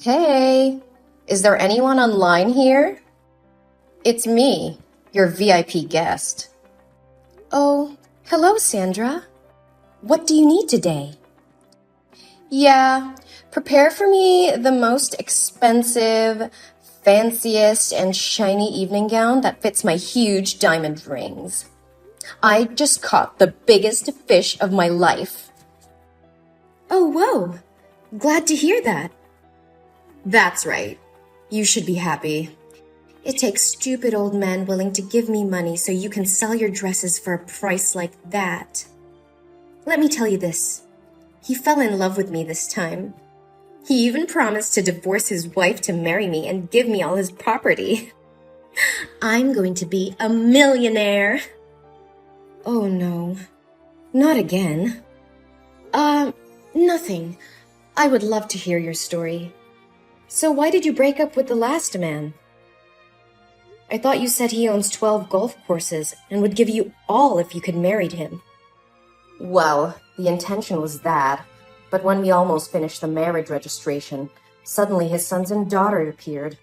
Hey, is there anyone online here? It's me, your VIP guest. Oh, hello, Sandra. What do you need today? Yeah, prepare for me the most expensive, fanciest, and shiny evening gown that fits my huge diamond rings. I just caught the biggest fish of my life. Oh, whoa. Glad to hear that. That's right. You should be happy. It takes stupid old men willing to give me money so you can sell your dresses for a price like that. Let me tell you this. He fell in love with me this time. He even promised to divorce his wife to marry me and give me all his property. I'm going to be a millionaire. Oh no. Not again. Nothing. I would love to hear your story. So why did you break up with the last man? I thought you said he owns 12 golf courses and would give you all if you could marry him. Well, the intention was that, but when we almost finished the marriage registration, suddenly his sons and daughter appeared.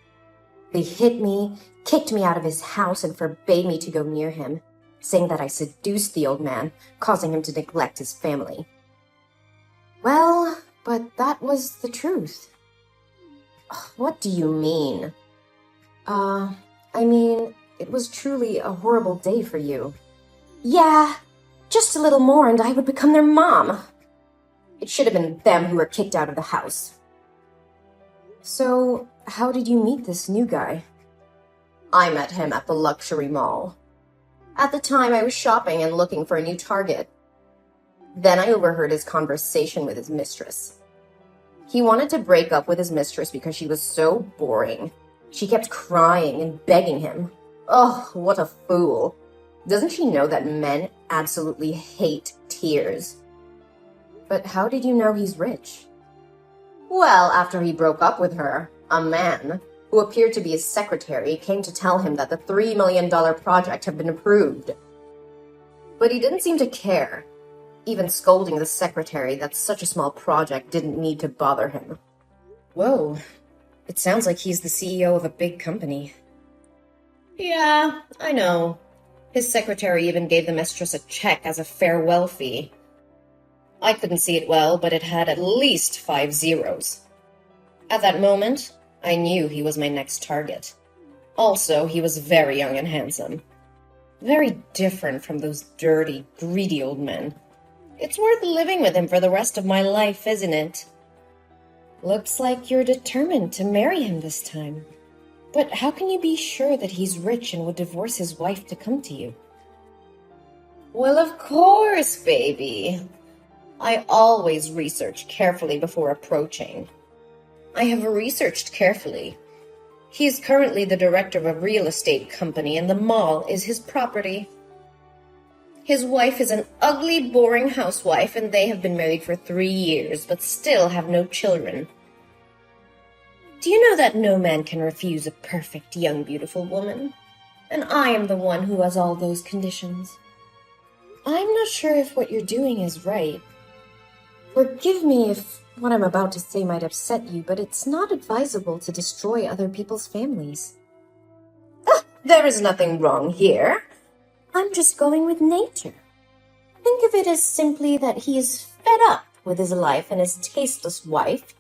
They hit me, kicked me out of his house, and forbade me to go near him, saying that I seduced the old man, causing him to neglect his family. Well, but that was the truth. What do you mean? It was truly a horrible day for you. Yeah, just a little more and I would become their mom. It should have been them who were kicked out of the house. So, how did you meet this new guy? I met him at the luxury mall. At the time, I was shopping and looking for a new target. Then I overheard his conversation with his mistress. He wanted to break up with his mistress because she was so boring. She kept crying and begging him. Oh, what a fool. Doesn't she know that men absolutely hate tears? But how did you know he's rich? Well, after he broke up with her, a man, who appeared to be his secretary, came to tell him that the $3 million project had been approved. But he didn't seem to care, even scolding the secretary that such a small project didn't need to bother him. Whoa, it sounds like he's the CEO of a big company. Yeah, I know. His secretary even gave the mistress a check as a farewell fee. I couldn't see it well, but it had at least 5 zeros. At that moment, I knew he was my next target. Also, he was very young and handsome. Very different from those dirty, greedy old men. It's worth living with him for the rest of my life, isn't it? Looks like you're determined to marry him this time. But how can you be sure that he's rich and would divorce his wife to come to you? Well, of course, baby. I always research carefully before approaching. I have researched carefully. He is currently the director of a real estate company, and the mall is his property. His wife is an ugly, boring housewife, and they have been married for 3 years, but still have no children. Do you know that no man can refuse a perfect, young, beautiful woman? And I am the one who has all those conditions. I'm not sure if what you're doing is right. Forgive me if what I'm about to say might upset you, but it's not advisable to destroy other people's families. There is nothing wrong here. I'm just going with nature. Think of it as simply that he is fed up with his life and his tasteless wife,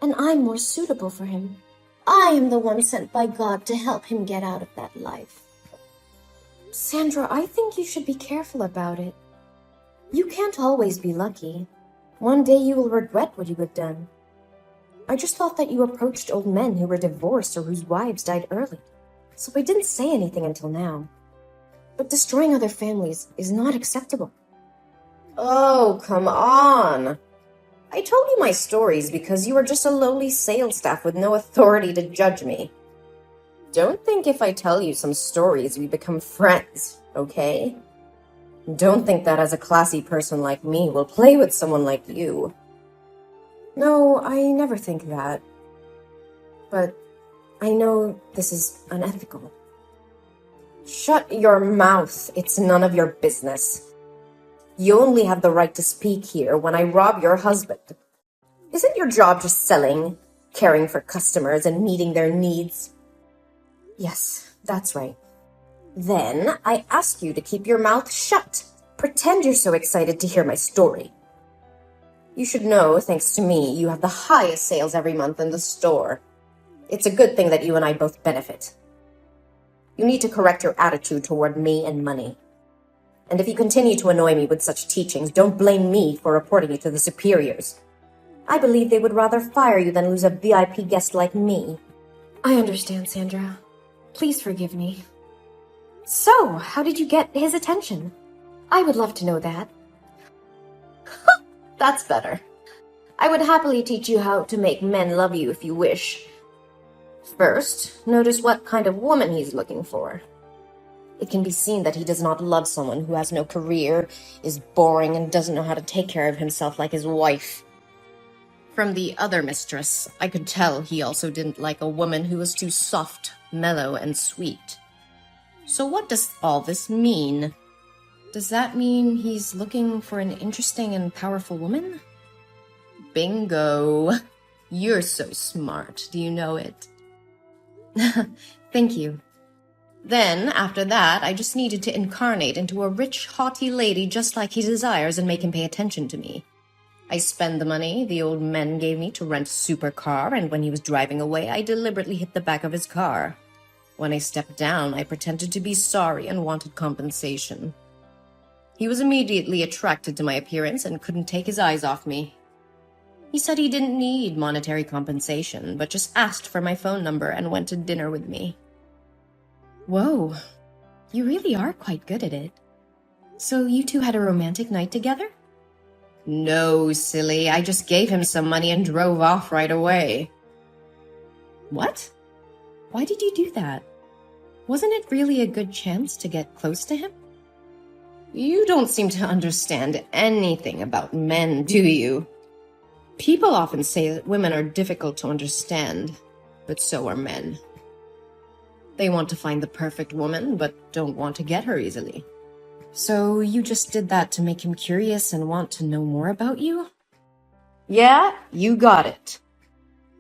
and I'm more suitable for him. I am the one sent by God to help him get out of that life. Sandra, I think you should be careful about it. You can't always be lucky. One day you will regret what you have done. I just thought that you approached old men who were divorced or whose wives died early, so I didn't say anything until now. But destroying other families is not acceptable. Oh, come on. I told you my stories because you are just a lowly sales staff with no authority to judge me. Don't think if I tell you some stories we become friends, okay? Don't think that as a classy person like me will play with someone like you. No, I never think that. But I know this is unethical. Shut your mouth. It's none of your business. You only have the right to speak here when I rob your husband. Isn't your job just selling? caring for customers and meeting their needs. Yes, that's right. Then I ask you to keep your mouth shut. Pretend you're so excited to hear my story. You should know, thanks to me, you have the highest sales every month in the store. It's a good thing that you and I both benefit. You need to correct your attitude toward me and money. And if you continue to annoy me with such teachings, don't blame me for reporting you to the superiors. I believe they would rather fire you than lose a VIP guest like me. I understand, Sandra. Please forgive me. So, how did you get his attention? I would love to know that. That's better. I would happily teach you how to make men love you if you wish. First, notice what kind of woman he's looking for. It can be seen that he does not love someone who has no career, is boring, and doesn't know how to take care of himself like his wife. From the other mistress, I could tell he also didn't like a woman who was too soft, mellow, and sweet. So what does all this mean? Does that mean he's looking for an interesting and powerful woman? Bingo! You're so smart. Do you know it? Thank you. Then, after that, I just needed to incarnate into a rich, haughty lady just like he desires and make him pay attention to me. I spend the money the old man gave me to rent a supercar, and when he was driving away, I deliberately hit the back of his car. When I stepped down, I pretended to be sorry and wanted compensation. He was immediately attracted to my appearance and couldn't take his eyes off me. He said he didn't need monetary compensation, but just asked for my phone number and went to dinner with me. Whoa, you really are quite good at it. So you two had a romantic night together? No, silly. I just gave him some money and drove off right away. What? Why did you do that? Wasn't it really a good chance to get close to him? You don't seem to understand anything about men, do you? People often say that women are difficult to understand, but so are men. They want to find the perfect woman, but don't want to get her easily. So you just did that to make him curious and want to know more about you? Yeah, you got it.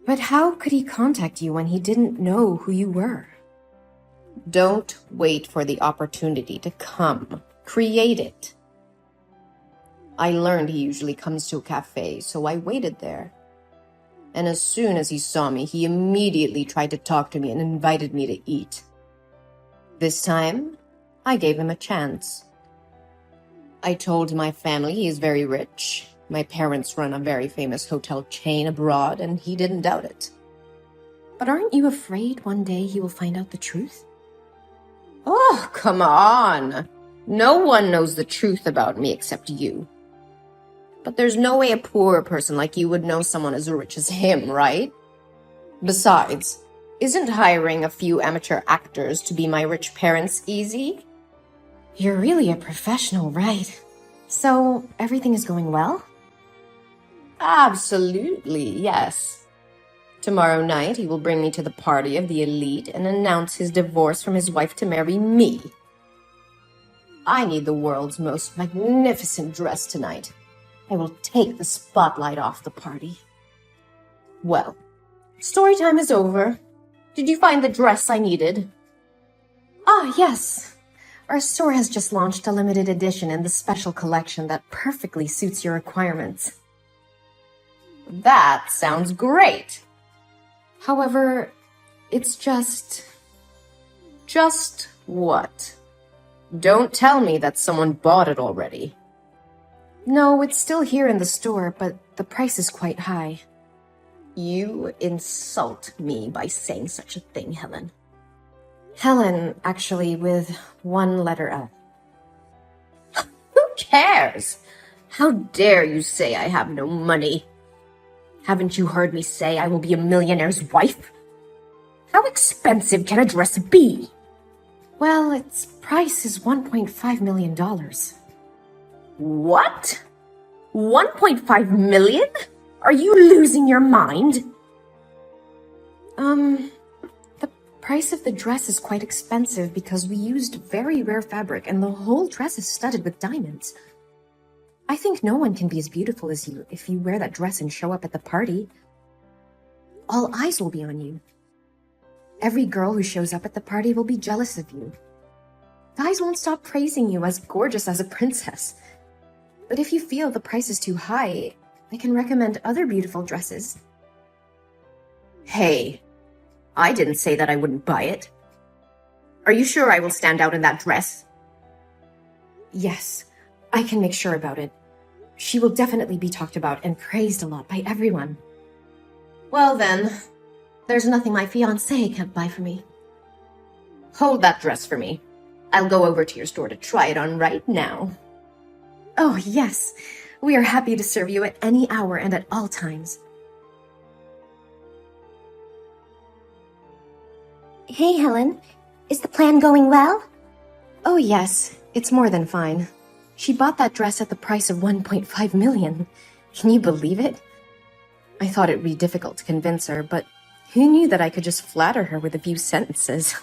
But how could he contact you when he didn't know who you were? Don't wait for the opportunity to come. Create it. I learned he usually comes to a cafe, so I waited there. And as soon as he saw me, he immediately tried to talk to me and invited me to eat. This time, I gave him a chance. I told my family he is very rich. My parents run a very famous hotel chain abroad, and he didn't doubt it. But aren't you afraid one day he will find out the truth? Oh, come on! No one knows the truth about me except you. But there's no way a poor person like you would know someone as rich as him, right? Besides, isn't hiring a few amateur actors to be my rich parents easy? You're really a professional, right? So, everything is going well? Absolutely, yes. Tomorrow night, he will bring me to the party of the elite and announce his divorce from his wife to marry me. I need the world's most magnificent dress tonight. I will take the spotlight off the party. Well, story time is over. Did you find the dress I needed? Ah, yes. Our store has just launched a limited edition in the special collection that perfectly suits your requirements. That sounds great. However, it's just... Just what? Don't tell me that someone bought it already. No, it's still here in the store, but the price is quite high. You insult me by saying such a thing, Helen. Helen, actually, with one letter L. Who cares? How dare you say I have no money? Haven't you heard me say I will be a millionaire's wife? How expensive can a dress be? Well, its price is $1.5 million. What? 1.5 million? Are you losing your mind? The price of the dress is quite expensive because we used very rare fabric and the whole dress is studded with diamonds. I think no one can be as beautiful as you if you wear that dress and show up at the party. all eyes will be on you. Every girl who shows up at the party will be jealous of you. Guys won't stop praising you as gorgeous as a princess. But if you feel the price is too high, I can recommend other beautiful dresses. Hey, I didn't say that I wouldn't buy it. Are you sure I will stand out in that dress? Yes, I can make sure about it. She will definitely be talked about and praised a lot by everyone. Well then, there's nothing my fiancé can't buy for me. Hold that dress for me. I'll go over to your store to try it on right now. Oh, yes. We are happy to serve you at any hour and at all times. Hey, Helen. Is the plan going well? Oh, yes. It's more than fine. She bought that dress at the price of 1.5 million. Can you believe it? I thought it would be difficult to convince her, but who knew that I could just flatter her with a few sentences?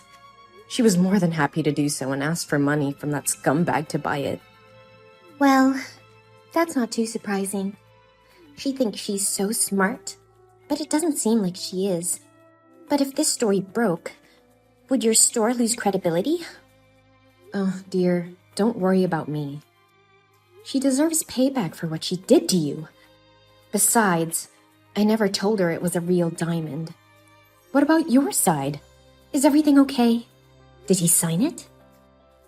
She was more than happy to do so and asked for money from that scumbag to buy it. Well, that's not too surprising. She thinks she's so smart, but it doesn't seem like she is. But if this story broke, would your store lose credibility? Oh, dear, don't worry about me. She deserves payback for what she did to you. Besides, I never told her it was a real diamond. What about your side? Is everything okay? Did he sign it?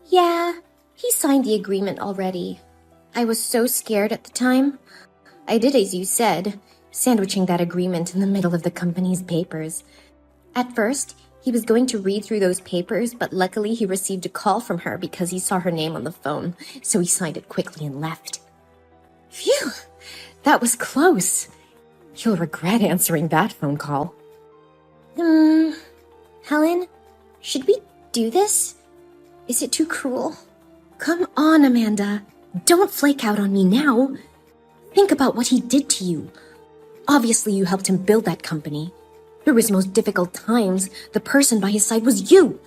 Yeah, he signed the agreement already. I was so scared at the time. I did as you said, sandwiching that agreement in the middle of the company's papers. At first, he was going to read through those papers, but luckily he received a call from her because he saw her name on the phone, so he signed it quickly and left. Phew! That was close. You'll regret answering that phone call. Helen, should we do this? Is it too cruel? Come on, Amanda. Don't flake out on me now. Think about what he did to you. Obviously, you helped him build that company. Through his most difficult times, the person by his side was you.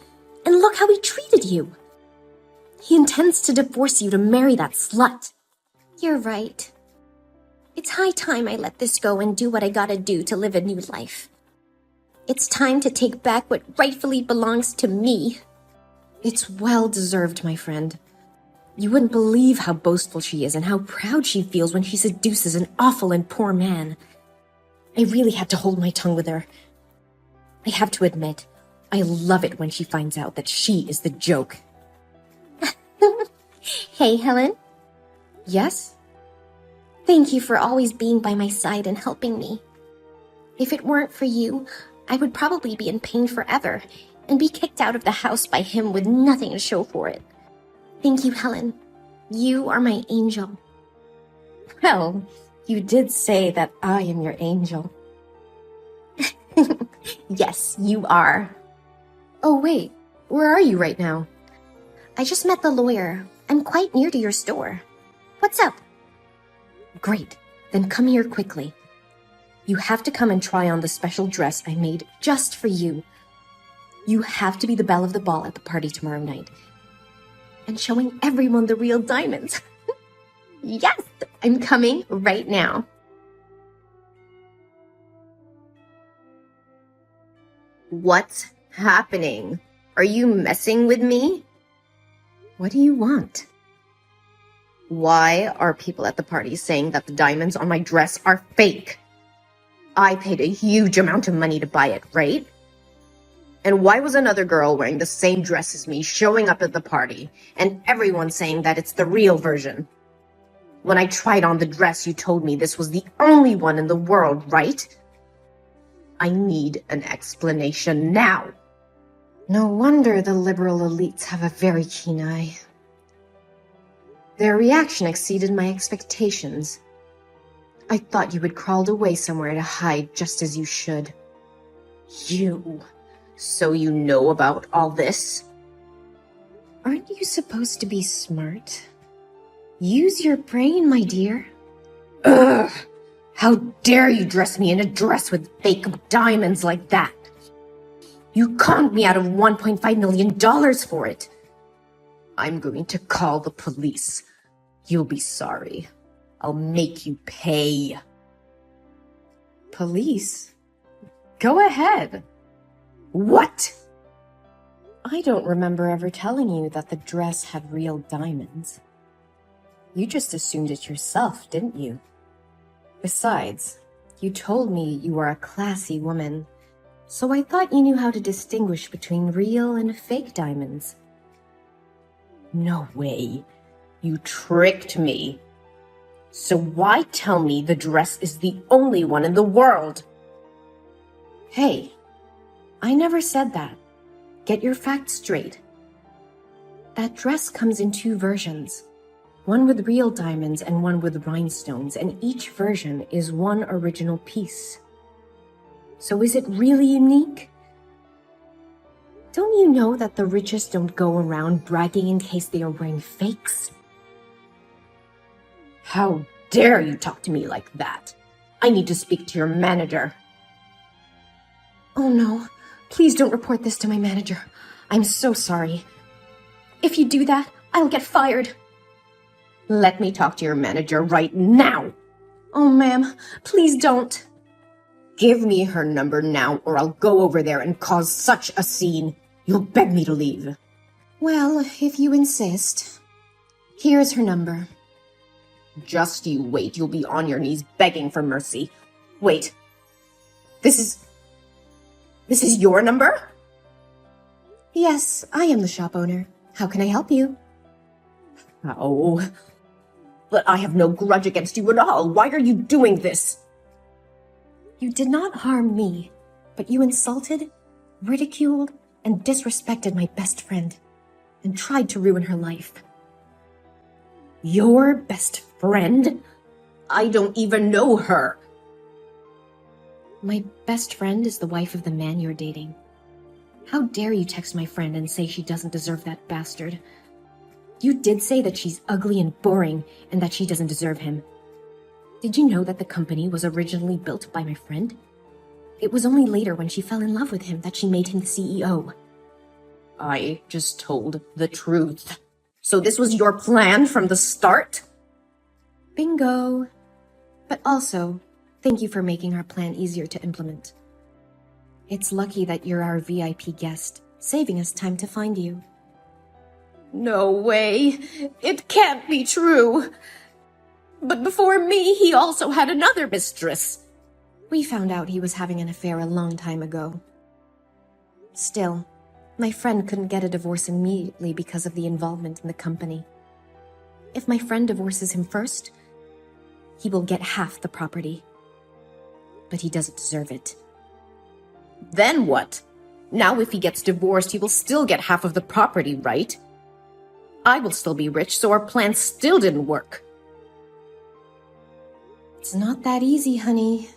And look how he treated you. He intends to divorce you to marry that slut. You're right. It's high time I let this go and do what I gotta do to live a new life. It's time to take back what rightfully belongs to me. It's well deserved, my friend. You wouldn't believe how boastful she is and how proud she feels when she seduces an awful and poor man. I really had to hold my tongue with her. I have to admit, I love it when she finds out that she is the joke. Hey, Helen. Yes? Thank you for always being by my side and helping me. If it weren't for you, I would probably be in pain forever and be kicked out of the house by him with nothing to show for it. Thank you, Helen. You are my angel. Well, you did say that I am your angel. Yes, you are. Oh, wait. Where are you right now? I just met the lawyer. I'm quite near to your store. What's up? Great. Then come here quickly. You have to come and try on the special dress I made just for you. You have to be the belle of the ball at the party tomorrow night. And showing everyone the real diamonds. Yes, I'm coming right now. What's happening? Are you messing with me? What do you want? Why are people at the party saying that the diamonds on my dress are fake? I paid a huge amount of money to buy it, right? And why was another girl wearing the same dress as me showing up at the party and everyone saying that it's the real version? When I tried on the dress, you told me this was the only one in the world, right? I need an explanation now. No wonder the liberal elites have a very keen eye. Their reaction exceeded my expectations. I thought you had crawled away somewhere to hide just as you should. You? So you know about all this? Aren't you supposed to be smart? Use your brain, my dear. Ugh! How dare you dress me in a dress with fake diamonds like that? You conned me out of $1.5 million for it. I'm going to call the police. You'll be sorry. I'll make you pay. Police? Go ahead. What? I don't remember ever telling you that the dress had real diamonds. You just assumed it yourself, didn't you? Besides, you told me you were a classy woman, so I thought you knew how to distinguish between real and fake diamonds. No way. You tricked me. So why tell me the dress is the only one in the world? Hey, I never said that. Get your facts straight. That dress comes in 2 versions. One with real diamonds and one with rhinestones, and each version is one original piece. So is it really unique? Don't you know that the richest don't go around bragging in case they are wearing fakes? How dare you talk to me like that? I need to speak to your manager. Oh no, please don't report this to my manager. I'm so sorry. If you do that, I'll get fired. Let me talk to your manager right now. Oh, ma'am, please don't. Give me her number now, or I'll go over there and cause such a scene. You'll beg me to leave. Well, if you insist. Here's her number. Just you wait. You'll be on your knees begging for mercy. Wait. This is your number? Yes, I am the shop owner. How can I help you? Oh, but I have no grudge against you at all. Why are you doing this? You did not harm me, but you insulted, ridiculed, and disrespected my best friend, and tried to ruin her life. Your best friend? I don't even know her. My best friend is the wife of the man you're dating. How dare you text my friend and say she doesn't deserve that bastard? You did say that she's ugly and boring and that she doesn't deserve him. Did you know that the company was originally built by my friend? It was only later when she fell in love with him that she made him the CEO. I just told the truth. So this was your plan from the start? Bingo. But also, thank you for making our plan easier to implement. It's lucky that you're our VIP guest, saving us time to find you. No way. It can't be true. But before me, he also had another mistress. We found out he was having an affair a long time ago. Still, my friend couldn't get a divorce immediately because of the involvement in the company. If my friend divorces him first, he will get half the property. But he doesn't deserve it. Then what? Now if he gets divorced, he will still get half of the property, right? I will still be rich, so our plan still didn't work. It's not that easy, honey.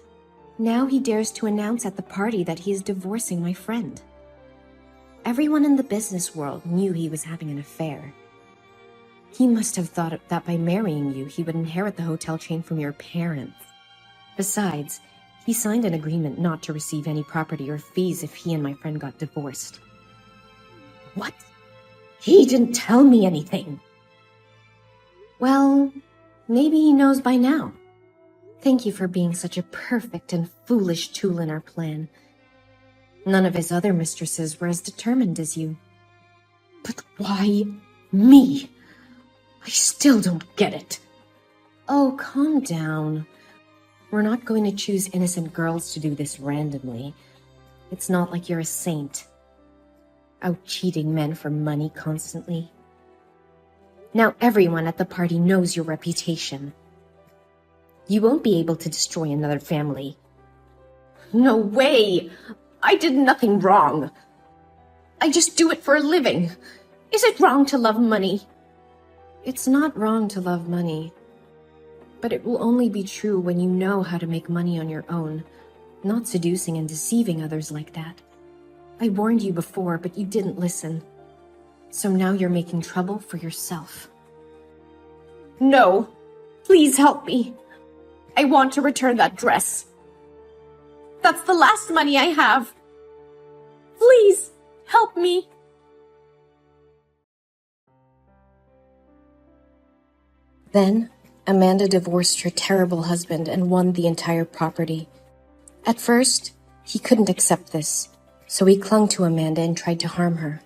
Now he dares to announce at the party that he is divorcing my friend. Everyone in the business world knew he was having an affair. He must have thought that by marrying you, he would inherit the hotel chain from your parents. Besides, he signed an agreement not to receive any property or fees if he and my friend got divorced. What? He didn't tell me anything. Well, maybe he knows by now. Thank you for being such a perfect and foolish tool in our plan. None of his other mistresses were as determined as you. But why me? I still don't get it. Oh, calm down. We're not going to choose innocent girls to do this randomly. It's not like you're a saint. Out cheating men for money constantly. Now everyone at the party knows your reputation. You won't be able to destroy another family. No way! I did nothing wrong. I just do it for a living. Is it wrong to love money? It's not wrong to love money. But it will only be true when you know how to make money on your own, not seducing and deceiving others like that. I warned you before, but you didn't listen. So now you're making trouble for yourself. No. Please help me. I want to return that dress. That's the last money I have. Please, help me. Then, Amanda divorced her terrible husband and won the entire property. At first, He couldn't accept this, so he clung to Amanda and tried to harm her.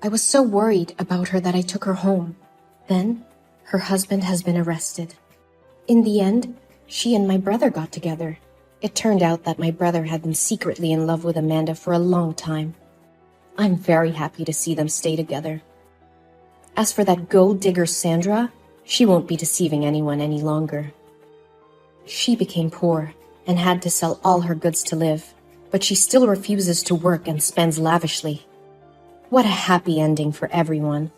I was so worried about her that I took her home. Then, her husband has been arrested. In the end, she and my brother got together. It turned out that my brother had been secretly in love with Amanda for a long time. I'm very happy to see them stay together. As for that gold digger Sandra, she won't be deceiving anyone any longer. She became poor and had to sell all her goods to live, but she still refuses to work and spends lavishly. What a happy ending for everyone.